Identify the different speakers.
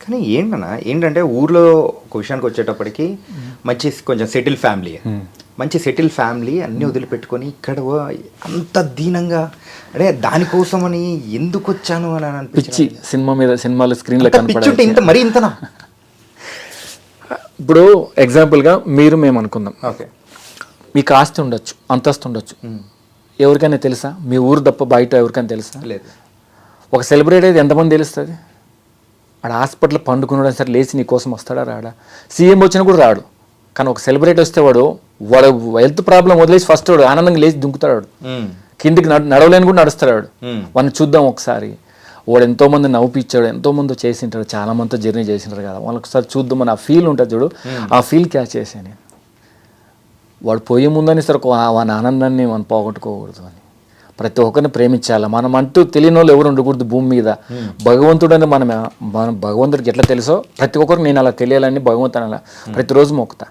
Speaker 1: కానీ ఏంటంటే ఊర్లో ఒక విషయానికి వచ్చేటప్పటికి మంచి కొంచెం సెటిల్ ఫ్యామిలీ, మంచి సెటిల్ ఫ్యామిలీ అన్నీ వదిలిపెట్టుకొని ఇక్కడ అంత దీనంగా అంటే దానికోసమని ఎందుకు వచ్చాను అని
Speaker 2: పిచ్చి
Speaker 1: అనిపించి
Speaker 2: సినిమాలు స్క్రీన్లో
Speaker 1: పిచ్చుంటే ఇంత మరీ ఇంతనా?
Speaker 2: ఇప్పుడు ఎగ్జాంపుల్గా మేము అనుకుందాం,
Speaker 1: ఓకే
Speaker 2: మీకు ఆస్తి ఉండొచ్చు, అంతస్తు ఉండొచ్చు, ఎవరికైనా తెలుసా? మీ ఊరు తప్ప బయట ఎవరికైనా తెలుసా?
Speaker 1: లేదు.
Speaker 2: ఒక సెలబ్రిటీ అయితే ఎంతమంది తెలుస్తుంది? ఆడ హాస్పిటల్ పండుకున్నాడు సరే లేచి నీ కోసం వస్తాడా రాడా? సీఎం వచ్చినా కూడా రాడు. కానీ ఒక సెలబ్రిటీ వస్తే వాడు హెల్త్ ప్రాబ్లం వదిలేసి ఫస్ట్ వాడు ఆనందంగా లేచి దుంకుతాడు. వాడు కిందికి నడవలేని కూడా నడుస్తాడు. వాడు వాడిని చూద్దాం ఒకసారి. వాడు ఎంతోమంది నవ్వుపిచ్చాడు, ఎంతోమంది చేసింటాడు, చాలా మందితో జర్నీ చేసింటారు కదా, వాళ్ళకి ఒకసారి చూద్దామని ఆ ఫీల్ ఉంటుంది చూడు, ఆ ఫీల్ క్యాచ్ చేశాను. వాడు పోయే ముందని సరే వాని ఆనందాన్ని మనం పోగొట్టుకోకూడదు అని. ప్రతి ఒక్కరిని ప్రేమించాలి. మనం అంటూ తెలియని వాళ్ళు ఎవరు ఉండకూడదు భూమి మీద. భగవంతుడు అని మనం భగవంతుడికి ఎట్లా తెలుసో ప్రతి ఒక్కరికి నేను అలా తెలియాలని భగవంతుని అలా ప్రతిరోజు మొక్కుతా.